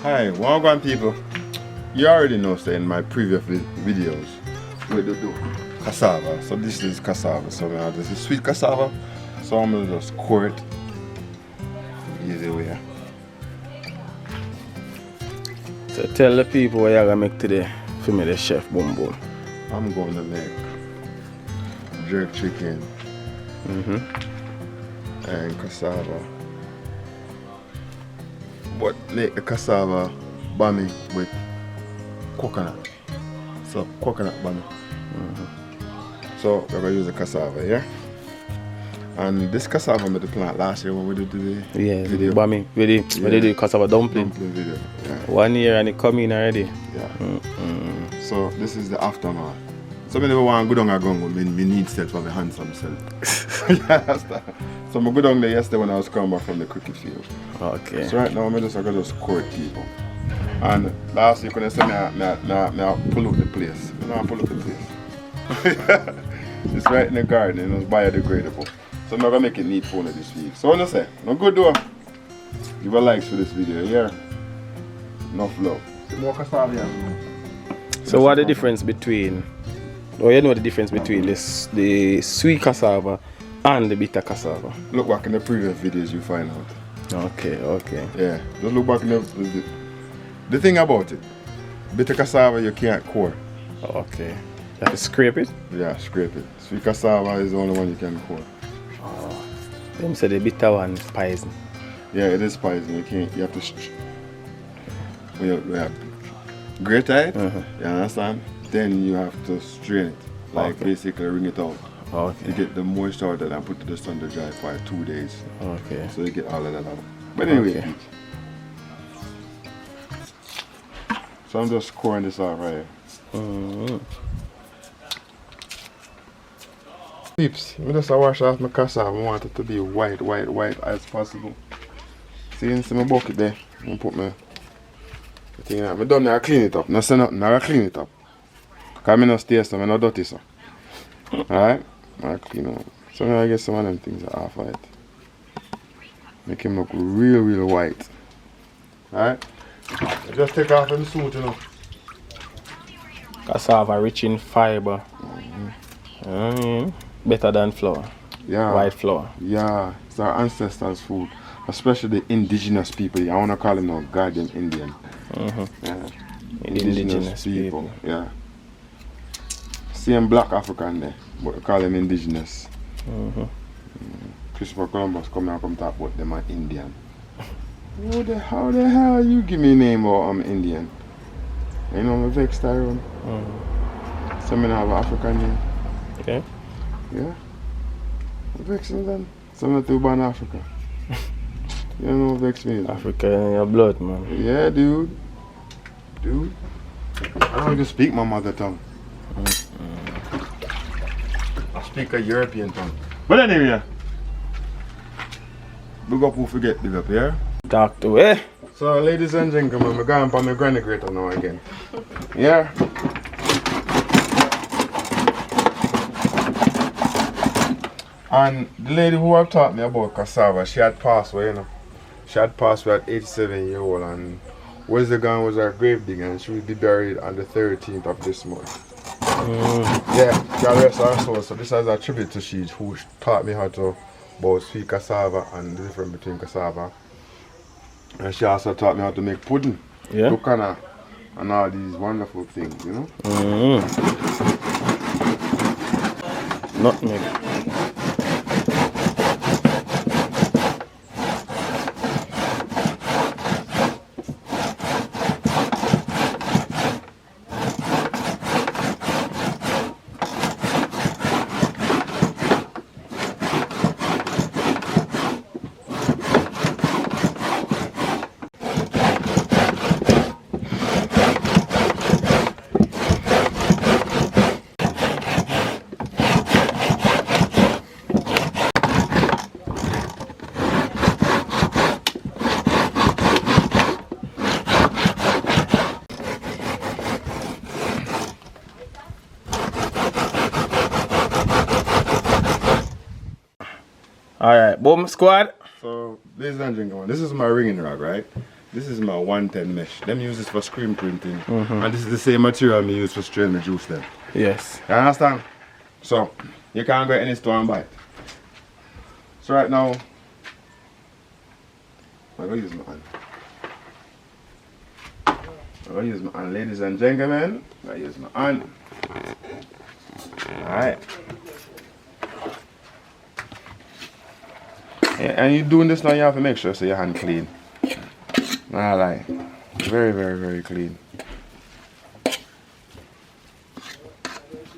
Hi, welcome people. You already know, say in my previous videos, we do cassava. So this is cassava. So now this is sweet cassava. So I'm gonna just core it easy way. So tell the people what you're gonna make today for me, the chef Boom Boom. I'm gonna make jerk chicken and cassava. But make the cassava BAMMY with coconut. So coconut BAMMY. So we're gonna use the cassava, yeah? And this cassava made the plant last year when we did the video. BAMMY, we did the cassava dumpling. Video. Yeah. 1 year and it come in already. Yeah. So this is the aftermath. So I never want to go down a gun with me need self for my handsome self. Yeah, so I go down there yesterday when I was coming back from the cricket field. Okay. So right now I'm just going to court people. And last week when I said I pull up the place. You know I pull up the place. It's right in the garden, it's biodegradable. So I'm going to make it neat for this week. So what I say, no good though. Give a like for this video, yeah? Enough love. See more cassava here. So what the difference between, you know the difference between the sweet cassava and the bitter cassava? Look back in the previous videos you find out. Okay. Yeah, just look back in the thing about it. Bitter cassava you can't core. Okay. You have to scrape it? Yeah, scrape it. Sweet cassava is the only one you can core. Oh. Them say the bitter one is poison. Yeah, it is poison. You have to grate it, you understand? Then you have to strain it. Like basically wring it out. Okay. You get the moisture out of it and put it to the sun to dry for 2 days. Okay. So you get all of that out. But anyway. So I'm just coring this out right here. Peeps, I just wash off my cassava. I want it to be white as possible. See, in my bucket there, I'm gonna put my thing in. I done now, I clean it up. No say nothing, now I clean it up. Because I don't stay so, I don't dirty so. Alright? I clean up. So now I get some of them things off of it. Make him look real white. Alright? Just take off the suit, you know. Cassava rich in fiber. Better than flour. Yeah. White flour. Yeah. It's our ancestors' food. Especially the indigenous people. I want to call them now guardian Indian. Yeah. Indigenous people. Yeah. Same black African there, but we call them indigenous. Christopher Columbus come talk about them are Indian. How the hell you give me a name or I'm Indian? You know, I'm vexed Tyrone. So I have an African name. Okay. Yeah. I'm vexing them. So I'm not too born in Africa. You don't know what vex me is. Africa in your blood, man. Yeah, dude. I don't even speak my mother tongue. I speak a European tongue. But anyway, big up who forget big up, yeah? Talk to it. So ladies and gentlemen, we're going for my granny grater now again. Yeah? And the lady who have taught me about cassava, she had passed away, you know. She had passed away at 87-year-old, and Wednesday gone was her grave digger, and she will be buried on the 13th of this month. Yeah, God rest her soul. So this is a tribute to she who taught me how to about sweet cassava and the difference between cassava. And she also taught me how to make pudding. Yeah. Coconut and all these wonderful things, you know. Nutmeg. Alright, boom squad. So, ladies and gentlemen, this is my ringing rod, right? This is my 110 mesh. Them use this for screen printing. And this is the same material me use for strain the juice then. Yes. You understand? So, you can't go any store and buy it. So right now, I'm going to use my hand. I'm going to use my hand, ladies and gentlemen. I'm going to use my hand. Alright. Yeah, and you doing this now, you have to make sure so your hand clean. Nah, lie. Very, very, very clean.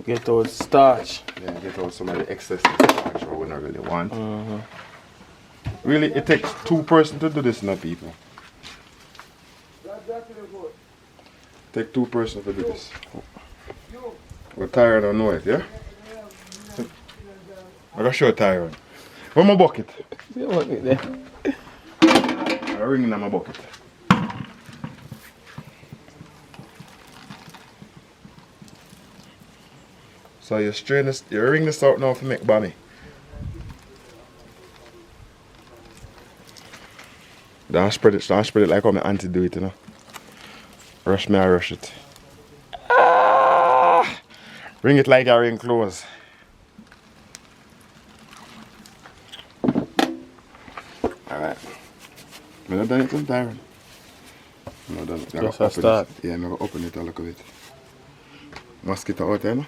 Get out starch. Yeah, get out some of the excess starch what we not really want. Really, it takes 2 persons to do this now, people. Take 2 persons to do this. We're tired, I know it, yeah? I got show tired. Where's my bucket? See what it there? I'm ringing on my bucket. So you strain this, you ring this out now to make BAMMY. Don't spread it like how my auntie do it, you know. Rush me, I rush it. Ah! Ring it like I ring clothes. Alright. I'm not done it sometimes. I'm not done it. Just a start. Yeah, I'm going to open it a little bit. Mosquito out there, no?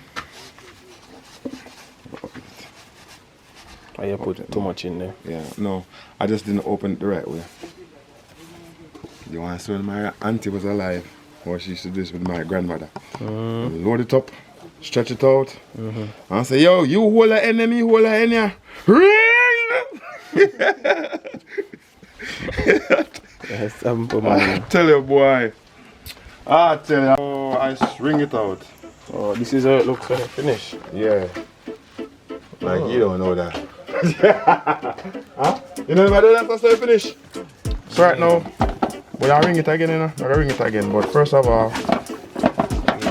Oh, you put too much in there. Yeah, no, I just didn't open it the right way. You want to see when my auntie was alive, what she used to do this with my grandmother. Load it up, stretch it out, and say, yo, you hold a enemy, hold a enemy. Ring! Yes, I tell you, boy. I tell you, oh, I ring it out. Oh, this is how it looks when it finish. Yeah. Like, you don't know that. Huh? You know what I do that after I finish? So right now, but I ring it again, you know? I ring it again, but first of all,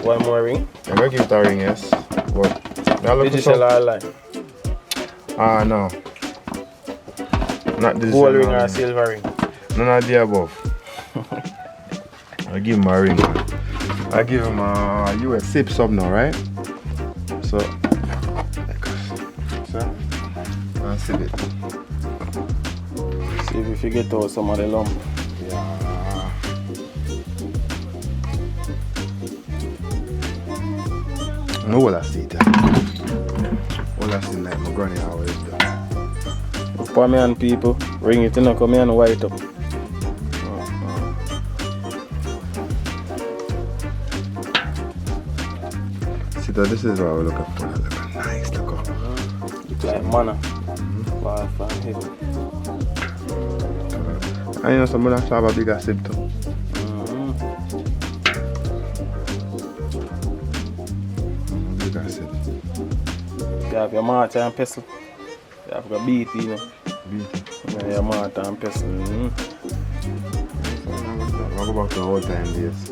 one more ring? I'm gonna give it a ring, yes. But digital or line? Ah, no. Not this. Gold ring or silver ring? None of the above. I give him a ring. I give him a US SIP sub now, right? So, and sip it. See if you get out some of the lump. Yeah. No, what I see it. All I see like my granny always do. For me and people, ring it in, come here and white up. See that this is what I look up to. Look nice, look up. Look like manna. Far from heaven. I know someone that have a bigger sip too. Bigger sip. You have your mortar and pestle. You have got beat, you know. Beat. Yeah, your mortar and pestle. I'll go back to the old time days.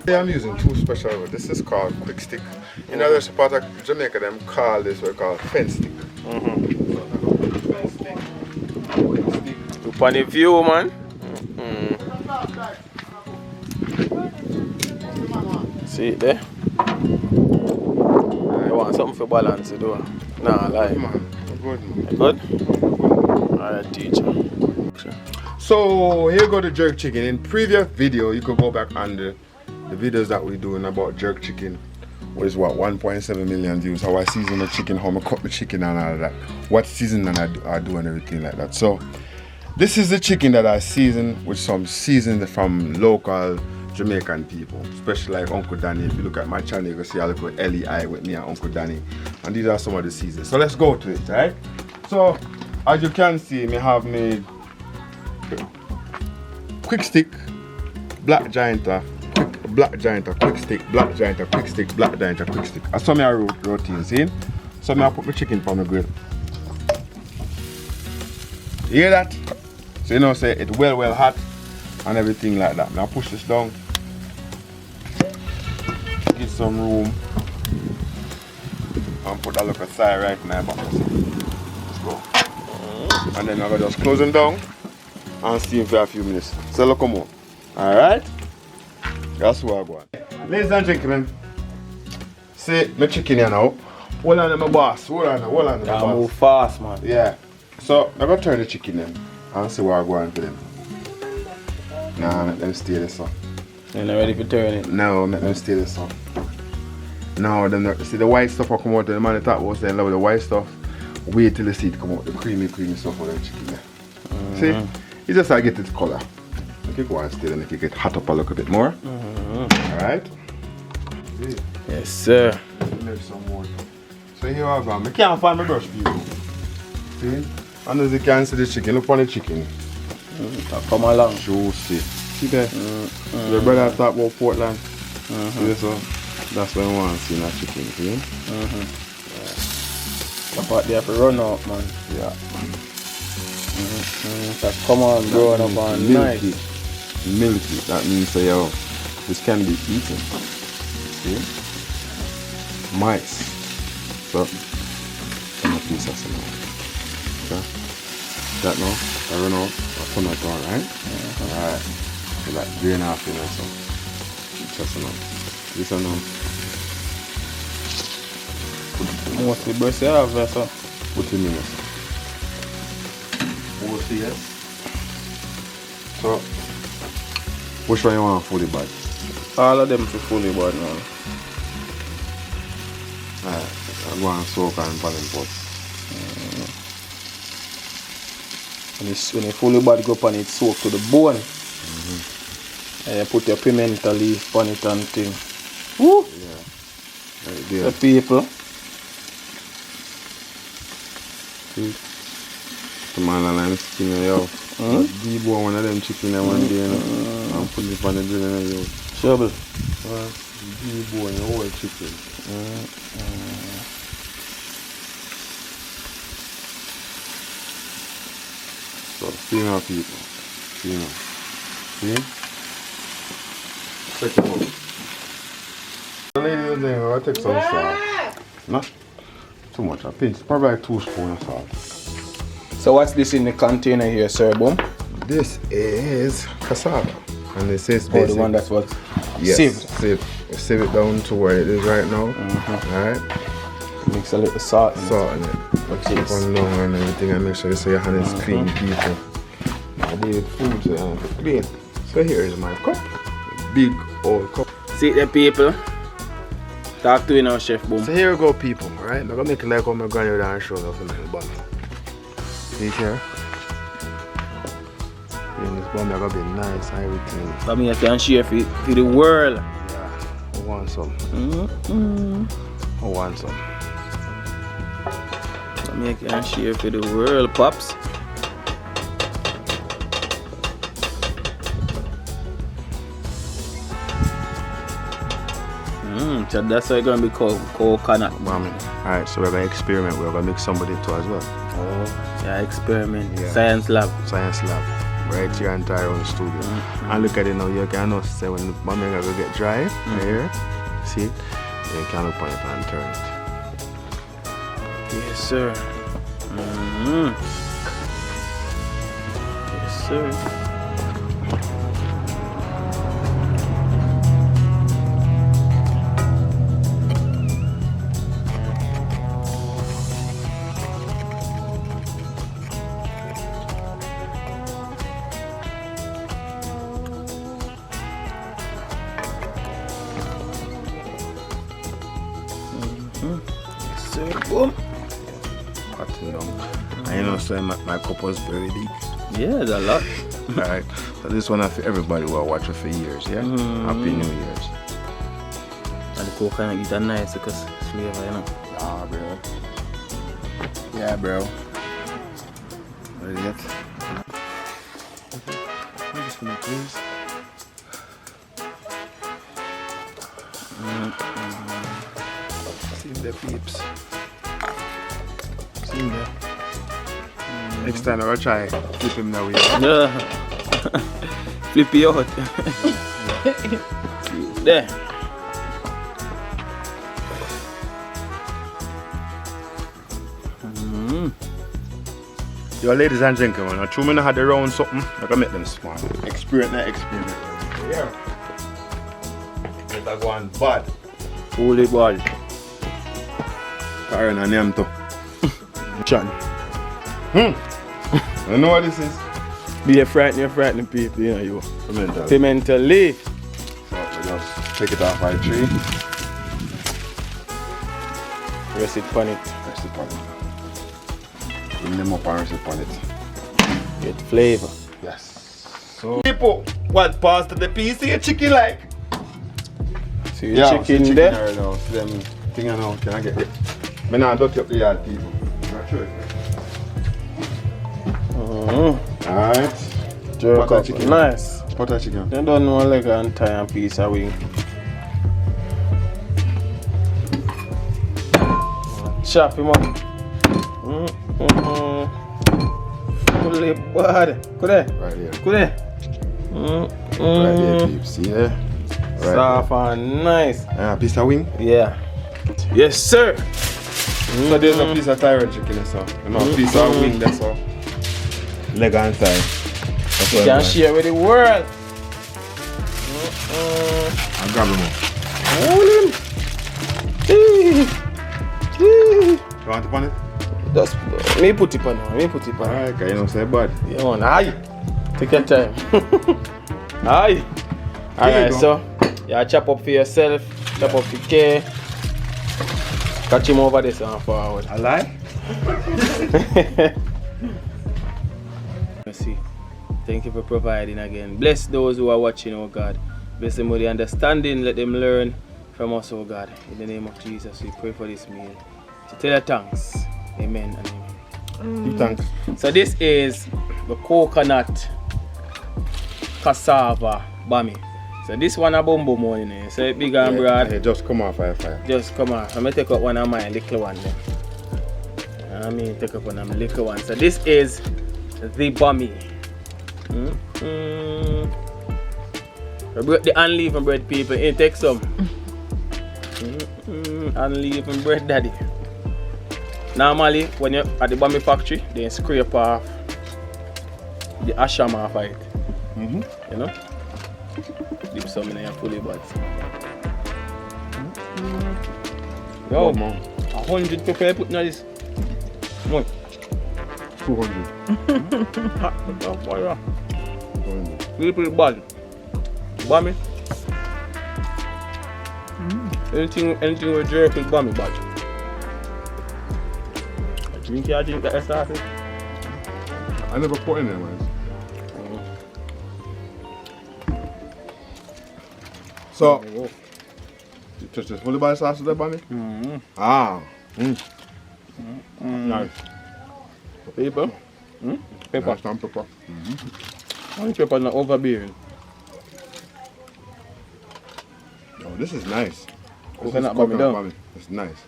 I'm using 2 special. This is called quick stick. In other part of Jamaica, them call this what we call fence stick. Upon the view, man. See it there? You want something for balance, you do? Nah, like. Good. Good? Alright, teacher. So here go the jerk chicken. In previous video, you could go back under the videos that we're doing about jerk chicken. Was what 1.7 million views. How I season the chicken, how I cut the chicken and all of that. What seasoning I do and everything like that. So this is the chicken that I season with some seasoning from local Jamaican people, especially like Uncle Danny. If you look at my channel, you can see a little LEI with me and Uncle Danny. And these are some of the seasons. So let's go to it, right? So as you can see, me have made quick stick, black gianta, black gianta, quick stick, black gianta, quick stick, black gianta, quick stick. That's some of my routine, see? So I put my chicken on the grill. You hear that? So you know, say it's well hot and everything like that. Now push this down. Give some room. And put that look aside right now. Let's go. And then I'm gonna just close them down. and steam for a few minutes. So look come on. Alright? That's what I go on. Ladies and gentlemen, see my chicken here now. Hold on my boss. Hold on, my boss. Move fast, man. Yeah. So I'm gonna turn the chicken in and see what I go on for them. Nah, let them stay this one. You're not ready for turn it? No, let them stay this one. No, then see the white stuff will come out. The man that talk was they love the white stuff. Wait till the seed come out, the creamy stuff of the chicken there. See? You just get its color. You can go and stay and you can get hot up a little bit more. Alright? Yes, sir. Make some more. So here I go. I can't find my brush people. See? And as you can see the chicken, look on the chicken. Come along. Juicy. See there? The brother talk about Portland. See this one? That's what I want to see in that chicken, see? The part they have to run out, man. Yeah. That's come on, growing up on nice. Milky. That means that yo, this can be eaten. See? Mice. So, I'm a piece of some. Okay? That now, I run out, I turn that on, right? Alright. So like 3.5 in or so. Just enough. This enough. What's the best you have there, sir? What do you mean? Yes. So, which one you want fully bad? All of them for fully bad now. Alright, I'm going to soak and boiling pot. When you fully bad go up and it soak to the bone. And you put your pimento leaf on it and thing. Woo! Yeah. Right there. The people. See? The man and I'm skinny, yo. D-boy one of them chicken one day, you know. I'm putting it on the grill, you know. Trouble. D-boy and the whole chicken. So, see now, people. See now. See? Check it out. So, ladies and gentlemen, I'll take some salt. Not too much, a pinch. Probably like 2 spoons of salt. So what's this in the container here, sir, boom? This is cassava. And it says the one that's what? Yes, Sieved. Sieve it down to where it is right now. Alright? Mix a little salt in it. Put it on long and everything and make sure your hand is clean, people. I need food clean. So here is my cup. Big old cup. See the people. Talk to you now, chef, boom. So here we go, people. Alright? I'm gonna make it like how my granny would and show off in the bottom. See here? And this bomb is gonna be nice and everything. For me, I can share for the world. Yeah, I want some. I want some. For me, I can share for the world, pops. So that's how it's gonna be called coconut. Alright, so we're gonna experiment. We're gonna mix somebody too as well. Oh, yeah, experiment. Yeah. Science lab. Science lab. Right here in Tyrone studio. And look at it now, you can also say when the bomb will get dry, right here. See it? Then you can look on it and turn it. Yes, sir. Yes, sir. Yes, sir. Boom. Cutting down. And you know, so my cup was very deep. Yeah, there's a lot. Alright, so this one for everybody who are watching for years, yeah? Happy New Year's. And the coconut get a nice because flavor, you know. Ah, bro. Yeah, bro. Ready yet? Just for me, please. See the peeps. See there. Next time I'm gonna try flip him that way. Yeah. Flip you out. There. Yo, ladies and gentlemen, I true me had the round something, I can make them smart. Experience that experience. Yeah. Let go on bad. Fully bad. Karen and them too. Chan. You know what this is? Be a frightening people, you know you. Pimental. Pimental leaf. So we just take it off by tree. Rest it on it. Rest it on it. Bring them up and rest it on it. Get flavor. Yes. So people, what pass to the piece of your chicken like? See the chicken there? Right now. See them thing I know. Can I get it? I not duck up the yard people. Not sure. Alright. Jerk Butter up. chicken. Nice. Butter chicken. You don't know like an entire piece of wing. Chop him up. Fully bad. Good there. Right here. Good there. Right here, peeps. See there? Right. Soft and nice. A piece of wing? Yeah. Yes, sir. So there's a piece of thyroid chicken, that's all. And a piece of wing, that's all. Leg and thigh. That's You all. can share with the world. I'll grab him up. Hold him. You want to put it? Just me put it on now. Me put it on. Alright, cause you don't say bad. Yeah, man. Aye. Take your time. Aye. Alright, so you chop up for yourself. Chop up for care. Catch him over this and forward. I lie? Let's see. Thank you for providing again. Bless those who are watching, oh God. Bless them with the understanding. Let them learn from us, oh God. In the name of Jesus, we pray for this meal. To tell your thanks. Amen and amen. Give thanks. So this is the coconut cassava BAMMY. So this one a bumbo more in it. So big and broad. Yeah, just come off fire. Just come on. I'm gonna take up one of my little one then. I mean take up one of my little one. So this is the BAMMY. The unleavened bread people, it take some. Unleavened bread daddy. Normally when you're at the BAMMY factory, they scrape off the asham off of it. You know? Dip some in your fully bad. Yo, 100 people putting on this. What? 200. Really bad. BAMMY. Anything with jerk is BAMMY bad. I drink that started. I never put in there, man. So, you touch this fully by sauce with the BAMMY? Nice. Pepper. Pepper. Nice and pepper. And pepper not overbearing. Oh, this is nice. Coconut BAMMY down. BAMMY. It's nice.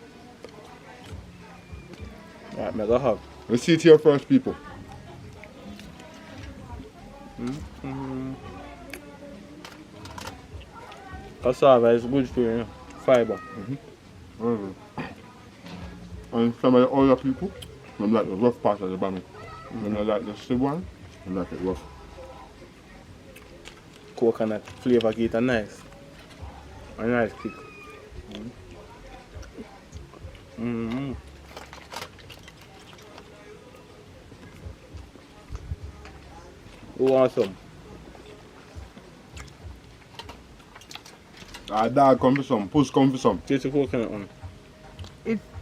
Alright, mega hug. Let's see it here first, people. Cassava is good for you, fiber. And some of the other people, they like the rough part of the BAMMY. When they like the stiff one, they like it rough. Coconut flavor get a nice kick. Who wants some? Dad come for some, puss come for some. Taste the coconut one.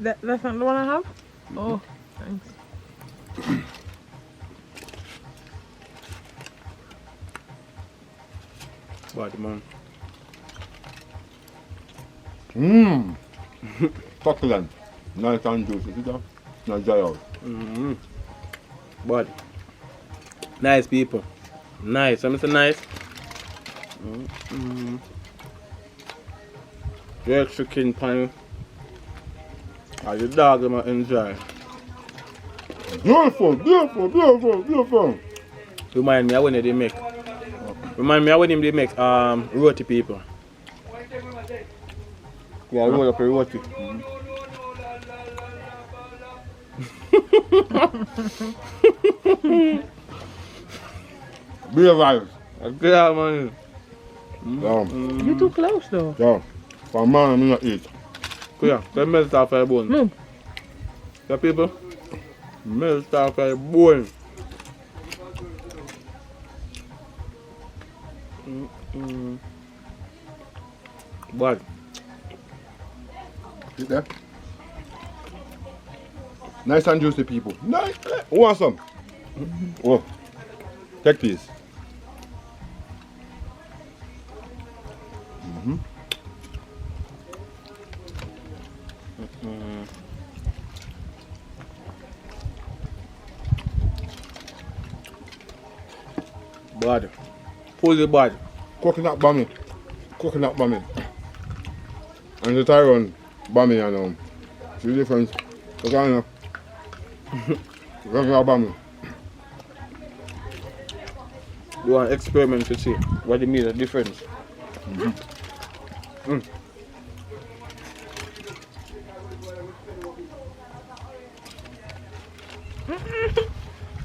That's not the one I have? Oh, thanks. Bad man. Succulent. Nice and juicy, see that? Nice dry out. Bad. Nice people. Nice. I'm nice. Jerk chicken pan. The dog gonna enjoy. Beautiful, beautiful, beautiful, beautiful. Remind me of when they make. Remind me of when they make roti people. Yeah, roll up a roti. Be alive. Yeah, man. You too close though. Yeah. For man, I'm not eat. Yeah, they melt off your bone. No. The people melt off your bone. But Eat there. Nice and juicy, people. Nice. Who wants some? Oh. Take this. bad. Fully bad. Coconut BAMMY. Coconut BAMMY. And the Tyrone BAMMY and the difference. Coconut BAMMY. You want to experiment to see what it means, the difference.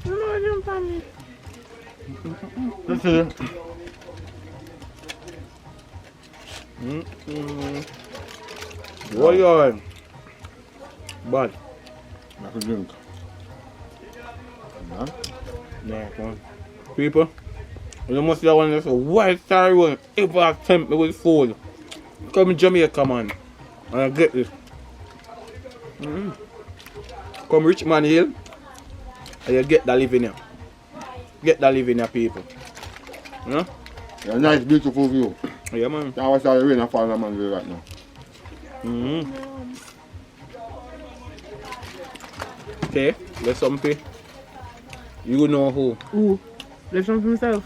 No, family. This is it. What you on? Bad. I could drink. Yeah. No, come on. People, you must have one of those white star one ever attempt me with food. Come in Jamaica, man. And I get this. Come Richmond Hill. And you get that living here. Get that living here, people. You know? Yeah, nice, beautiful view. Yeah, man. Now I saw the rain falling on man right now. Okay, let's something. You know who. Ooh. There's something for myself.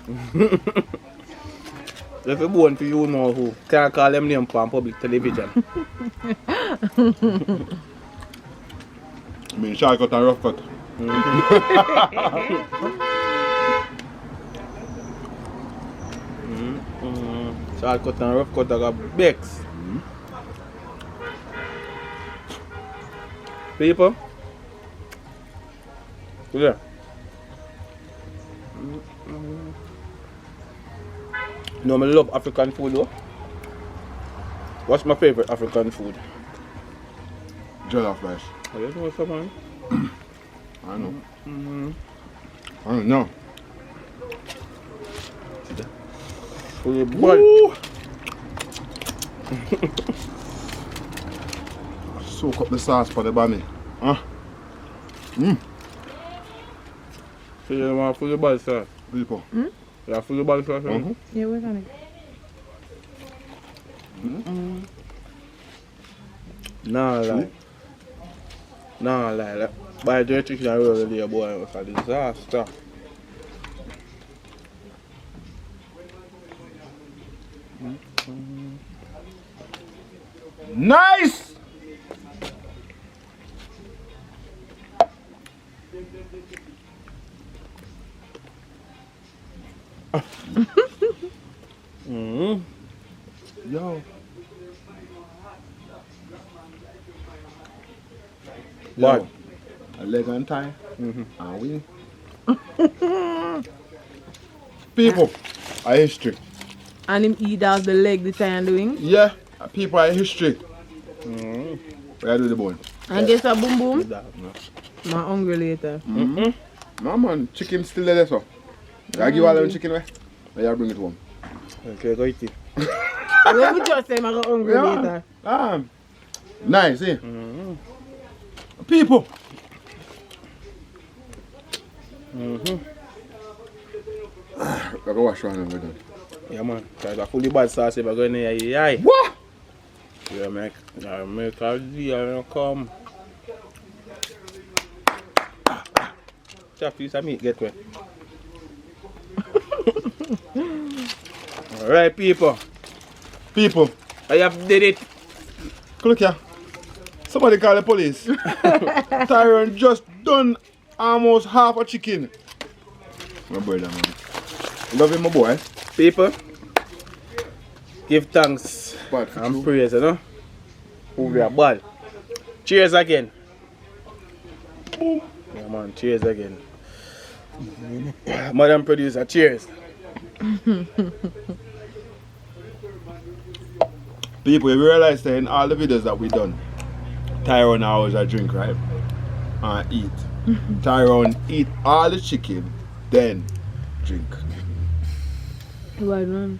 If you born for you know who. Can't call them name on public television. I mean, shy cut and rough cut. Short cut and rough cut, I got Bex. People. Yeah. You know, I love African food though. What's my favorite African food? Jollof rice. Oh, you know something? I know. I don't know. Fully bad. Soak up the sauce for the BAMMY. So you want fully bad sauce? People. Yeah, fully bad sauce? Yeah, where's on it? Nah, like. Buy the chicken and roll the boy, it was a disaster. Nice! Yo. Bad. A leg and tie. And we. People, a history. And him eat out the leg the time doing. Yeah, people are history. Where do the bone? And guess what, boom boom? No. I'm hungry later. No man, chicken still there so. I give all them chicken away. Then you bring it home. Okay, go eat it. When we just say I'm hungry later. Nice, eh? People. I go wash one and we're done. Yeah, man. Cause a fully bad sauce if I go in there, yeah. What? Yeah, make a deal come. Chop piece of meat, get wet. Alright, people. People, I have did it. look here. Somebody call the police. Tyrone just done almost half a chicken. My brother, man. Love him, my boy. People, give thanks Bad for and you. praise, you know. Who we are bad. Cheers again. Boom. Yeah, man, cheers again. Madam producer, cheers. People, you realize that in all the videos that we done, Tyrone always a drink, right? And eat. Tyrone eat all the chicken, then drink. Right, man.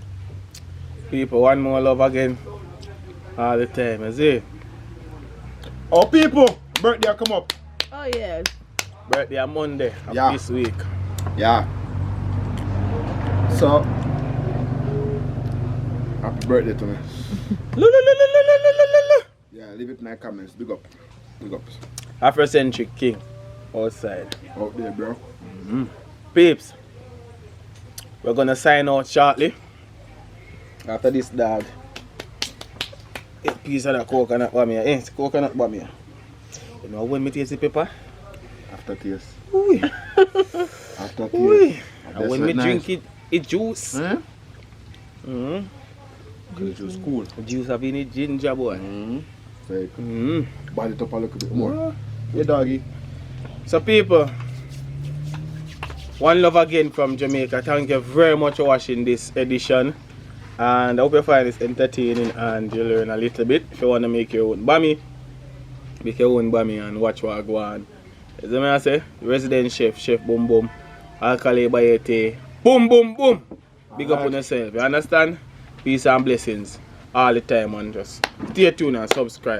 People, one more love again. All the time, you see? Oh, people, birthday come up. Oh, yes. Birthday on Monday of Yeah. this week. Yeah. So, happy birthday to me. Yeah, leave it in the comments. Big up. Big up. Afrocentric King outside. Out there, bro. Peeps, we're gonna sign out shortly. After this dog. A piece of the coconut bammy. It's coconut bammy. You know when me taste the pepper? After taste. Ooh. After taste. Ooh. That's And when so me nice. drink it, it juice. Huh? Mm. Because it was cool. Juice have in it ginger boy. So, Mm. ball it up a little bit more. Yeah, doggy. So people, one love again from Jamaica. Thank you very much for watching this edition. And I hope you find this entertaining and you learn a little bit. If you want to make your own bammy, make your own bammy and watch what I go on. As I say, resident chef, Chef Boom Boom, Alkali Bayete, boom boom boom. Big up on yourself, you understand? Peace and blessings all the time and just stay tuned and subscribe.